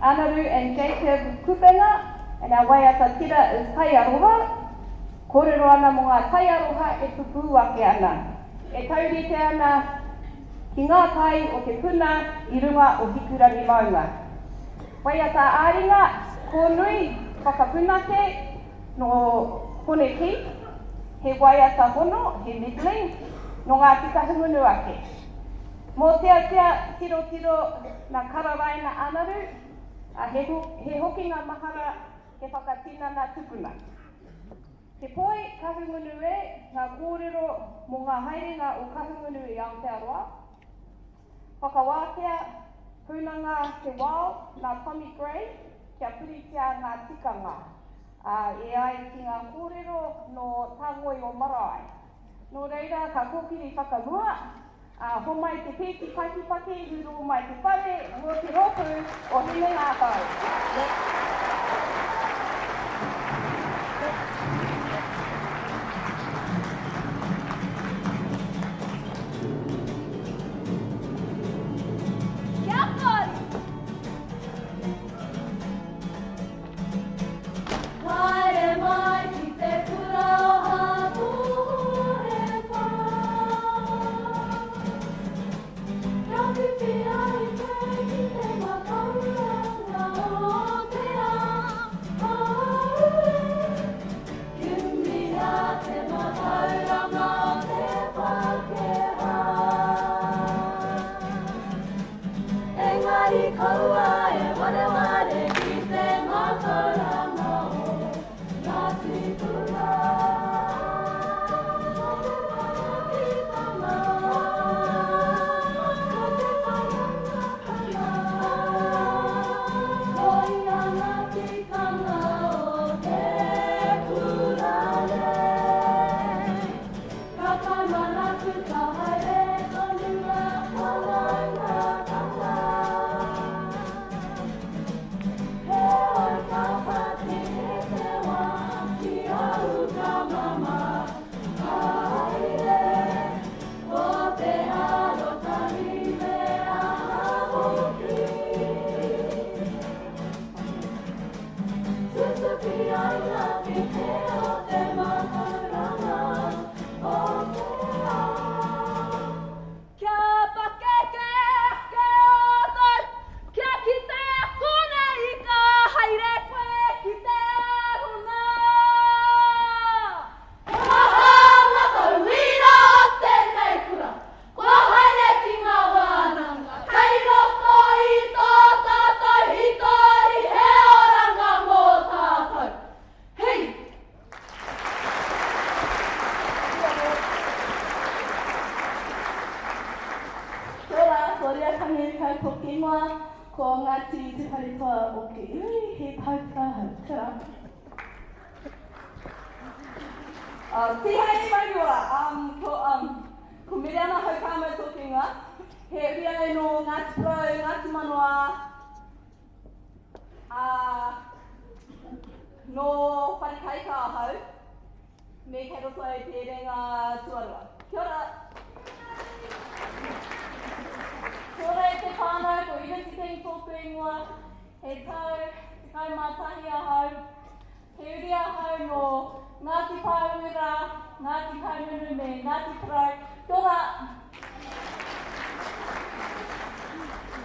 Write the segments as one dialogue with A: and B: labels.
A: Anaru and Jacob Kupenga, and our waiata tira is Taiaroha. Kōrero ana mo ngā Taiaroha e tupu ake ana. E taurite ana ki ngā tai o te puna I runga o Hikurangi Maunga. Waiata āringa, ko nui whakapunake no hone ki, he waiata hono, he middling, no ngā tika hungunu ake. Mō tea tiro na kararaina anaru, he hoki ngā mahara he whakatina na tupuna. Te poi kahungunu e, ngā kōrero mō ngā haerenga o kahungunu I Aotearoa. Whakawātea, punanga te wao, ngā Tommy Gray, kia puritia ngā tikanga. E ai ki ngā kōrero no tāngoi o marae. Nō reira, ka kōkiri whakamua, ho mai te pēti paki, huru mai te whare, mo te roku o Hine Ngākau. Ko mere ana hau kāmau tōkinga, he uriai no Ngāti Porou, Ngāti Manoa, no wharekai ka hau, me kei roto e te renga tuarua. Kia ora! Kia ora e te whānau, ko identity tōku ingoa, he tau, te kaumātahi a hau, he uria hau no Ngāti Pāwera, Ngāti Kainunu me Ngāti Porou. Kia ora!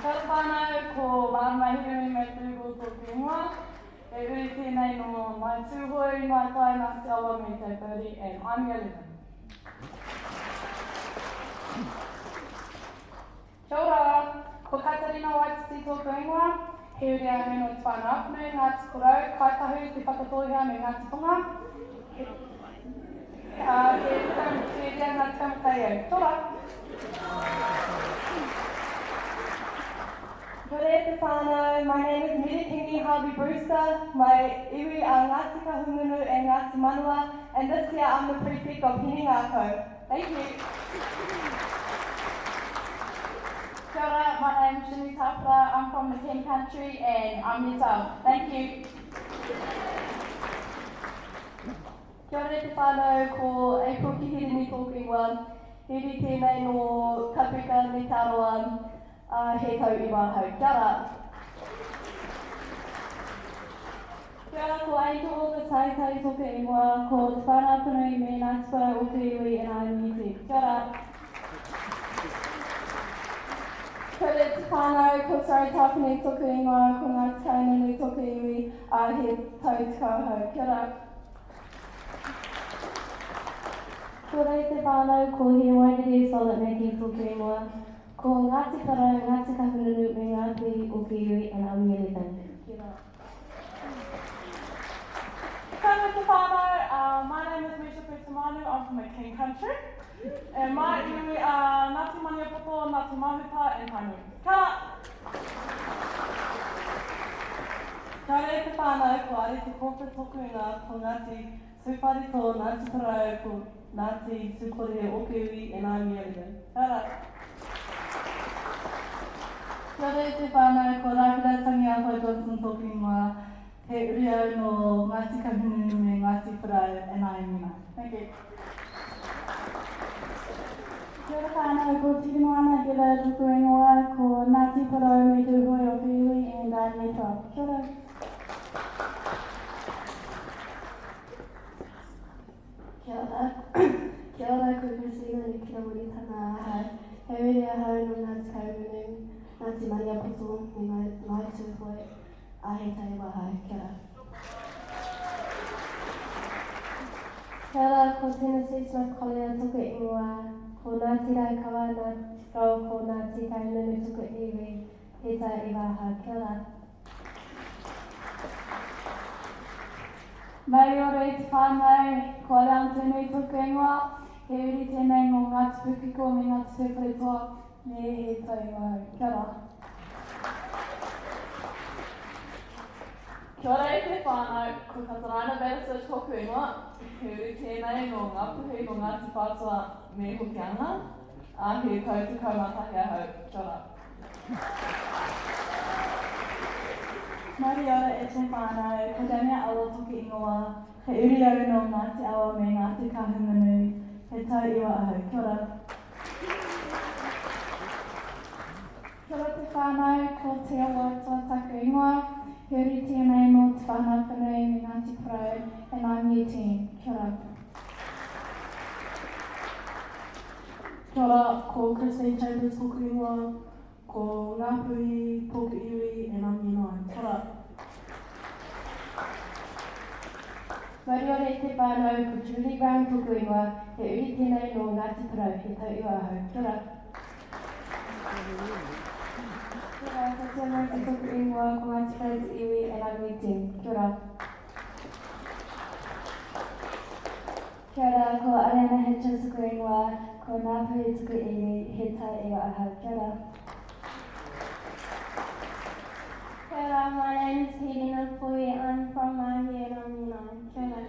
A: Kia ora whānau, ko Māmahiru me tūgo tōku ingoa. E uri tēnei no mai tūhoi, mai tai, ngā te awa me te Birdie, and I'm 11. Kia ora! Ko Katarina Waititi tōku ingoa. He uri a me no te whānau apunu, Ngāti Porou, kaitahu te whakatohia me Ngāti Tonga. He ria Ngāti Kamakaiau. Kia ora! Kia ora e te whānau, my name is Merekingi Harvey Brewster, my iwi a Ngāti Kahungunu e Ngāti Manua, and this year I'm the prefect of Hine Ngākau. Thank you.
B: Kia ora, my name is Shini Tapura, I'm from the Ken Country and I'm your tau. Thank you.
A: Kia ora e te whānau, ko April Kihirini tōku ingoa, he ri tēnei no Kapika me Taroa, he tau I wāhau. Kia ora!
B: ai tai toka ingoa, ko te whānau punui me Ngāti Parau o ka iwi and I'm Niti. Kia ora. Ko re te whānau, ko Sari Tāpini toka ingoa, ko Ngāti Kainenu toka iwi, he tau te kauhau. Kia ora.
C: Ko rei te whānau ko he wairere solid making toka ingoa, ko Ngāti Parau, Ngāti Kahununu me Ngāti o ka iwi and I'm Niti. Kia ora.
D: Hello te whānau, my name is Misha Petamanu, I'm from Merekingi country. And my iwi are Ngāti Maniapoto, Ngāti Mahuta and Tainui. Ka!
E: Ka rei te whānau ko are te kōpū toku ingoa ko Ngāti Sūpari tō Ngāti Parau ko Ngāti Sūkore o ka iwi and I'm Niti. Ka ra!
B: Kia ora te whānau, ko Rāwhira Tangi Aho Johnson toka ingoa, he uri au no Ngāti Kahununu me Ngāti Parau and I am Hine. Thank you. Kia ora whānau, ko Tiri Moana Hira tuku ingoa, ko Ngāti Parau me te hoi o Whiwhi and I am Nita. Kia ora.
C: Kia ora. Kia ora ko Christina ni kia muri tana ahau. He uri ahau no Ngāti Kaurunu, Ngāti Maniapoto me Ngāi Tūhoi. Ahe tai wahai, kia ora. Kia ora ko Tennessee Smith Collier tuku ingoa, ko Ngāti Raikawa, Ngāti Rau, ko Ngāti Kainunu tuku iwi, he tai iwaha, kia ora.
B: Mai ora te whānau, ko Rantunui tuku ingoa, he uri tēnei ngō Ngāti Pukiko me Ngāti Pēparetoa, me he tai wahau, kia ora.
F: Kia ora e te whānau, ko Katarana Batista toku ingoa, he uri tēnei ngō ngā puhi ngō Ngāti Whātua me Hokianga, he tau te kaumatahi ahau. Kia ora.
B: Mai ora e te whānau, ko Dania Awa toku ingoa, he uri au no Ngāti Awa me Ngāti Kahungunu, he tau iwa ahau. Kia ora. Kia ora te whānau, ko Te Awa Tuataku ingoa, he uri tēnei no te whānau whanui me Ngāti Parau, and I'm new team. Kia ora.
E: Kia ora, ko Christine Chambers toku ingoa, ko Ngāpuhi toku iwi and I'm Hine. Kia ora.
C: Mai ora e te whānau ko Julie Brown tuku ingoa, he uri tēnei no Ngāti Parau, he tau iwa ahau. Kia ora. Kia ora, ko Te Amariki tuku ingoa, ko Ngāti Parau te iwi, and I'm new team. Kia ora. Kia ora, ko Ariana Hitchens tuku ingoa, ko Ngāpuhi tuku iwi, he tau iwa ahau. Kia ora. Kia ora, my name is Helena Pui. I'm from Mahi and I'm Hine. Kia ora.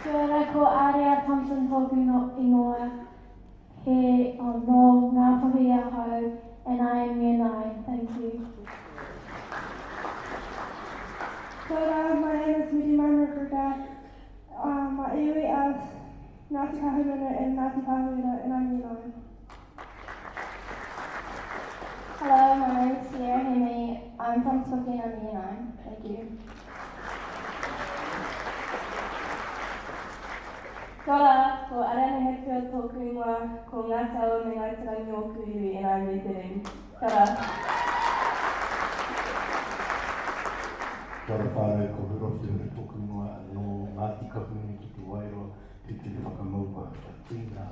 C: Kia ora, ko Aria Thompson toku ingoa, he no Ngāpuhi ahau, and I am Hine. Thank you.
G: Kia ora, my name is Midi Marmaruka. My iwi is Ngāti Kahungunu and Ngāti Pāhura, and I'm Hine.
C: Hello, my name is Sierra Hime. I'm from Spokane, I'm Hine. Thank you.
E: Kia ora, ko Ariana Hetfield toku ingoa, ko Ngāti Awa me Ngāti Rangi o ka iwi and I'm Niti. Kia ora.
H: Kia ora whānau ko Hurohiri toku ingoa no Ngāti Kahungunu ki te Wairua te te whakamaupa kia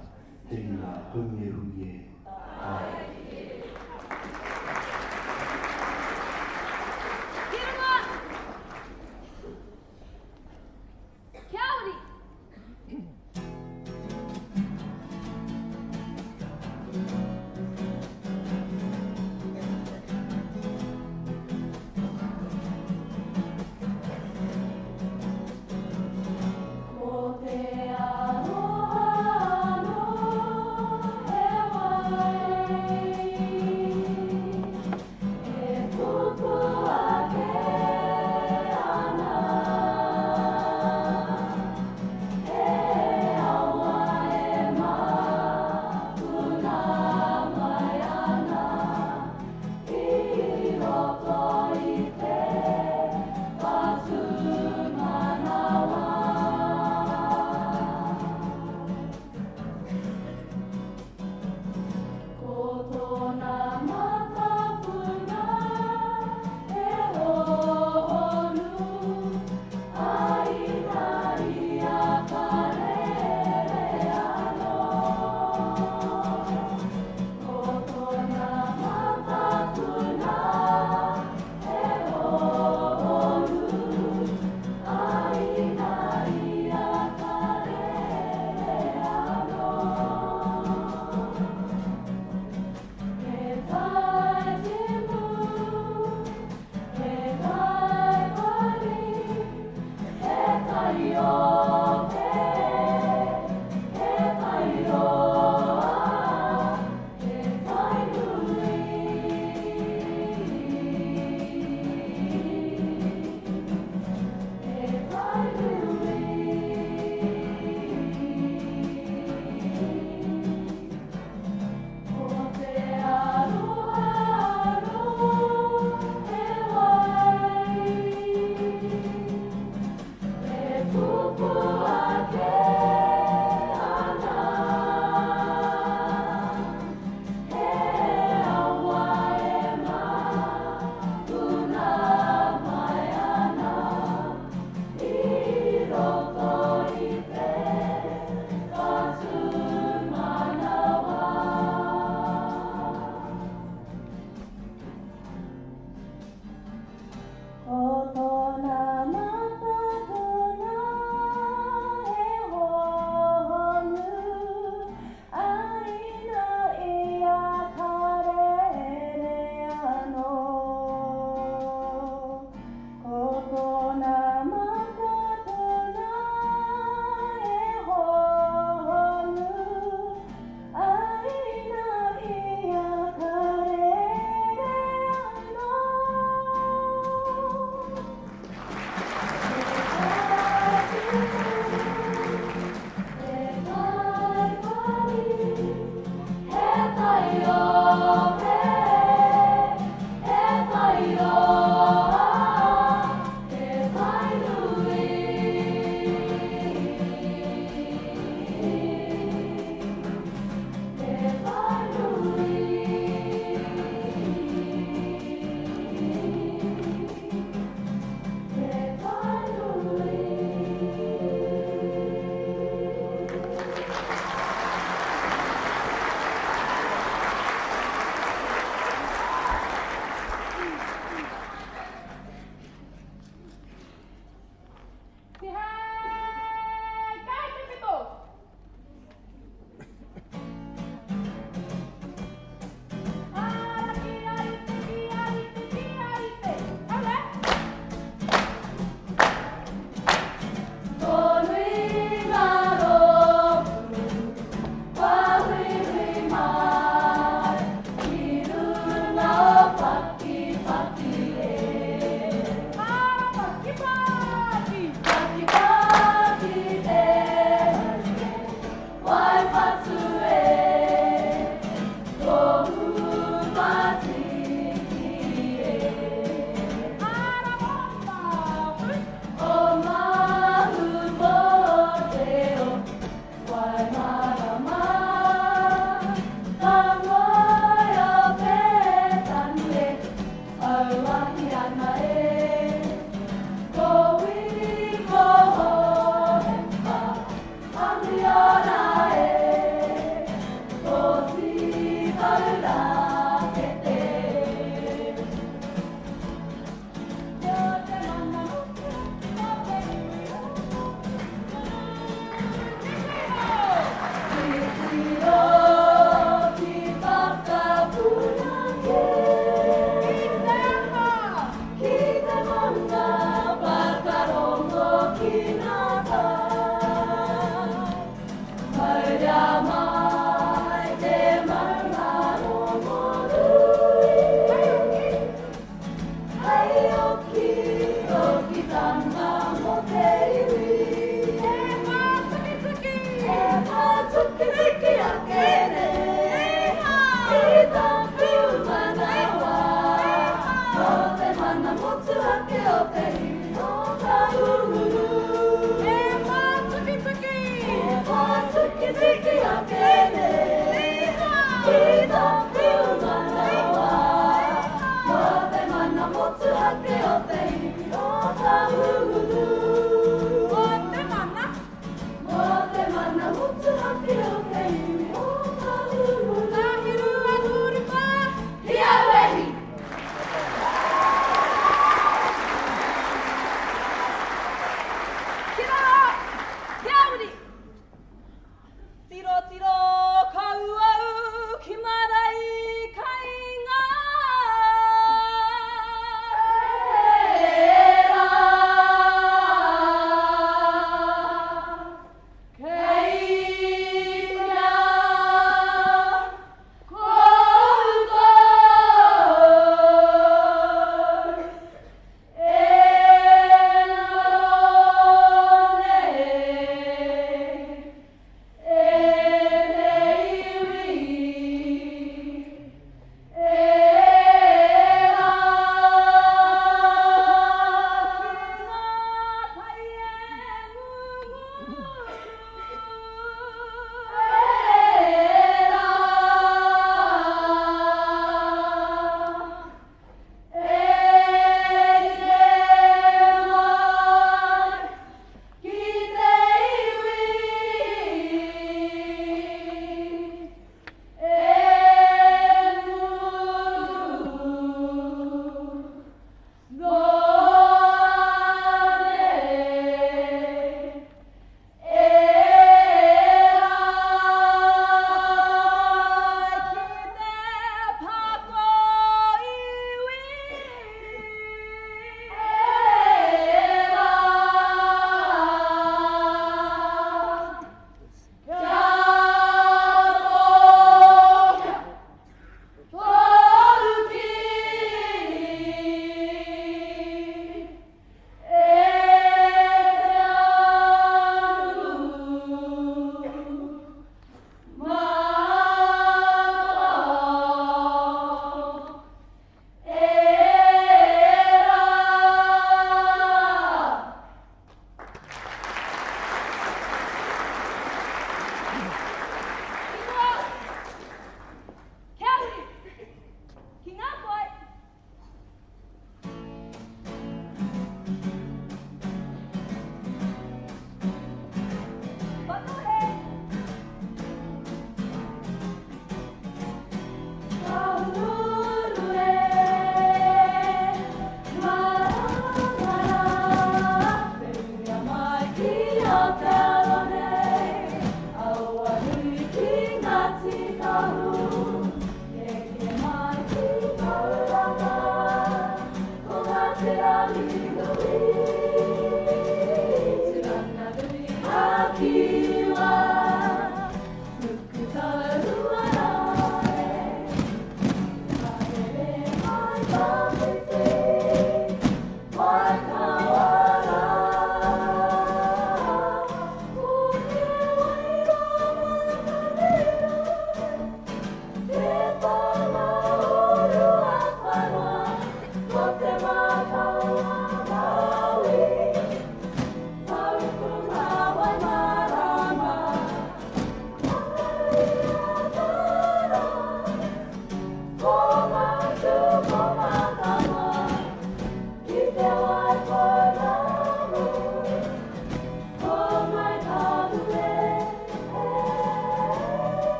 H: tēnā hunge huye.
C: Aloha, no, he wai.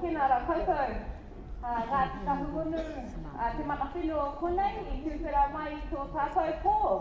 A: Tēnā rā koutou, ngā tika hurunu, te mana whenua konei, i tūwhera mai tō tātou pō.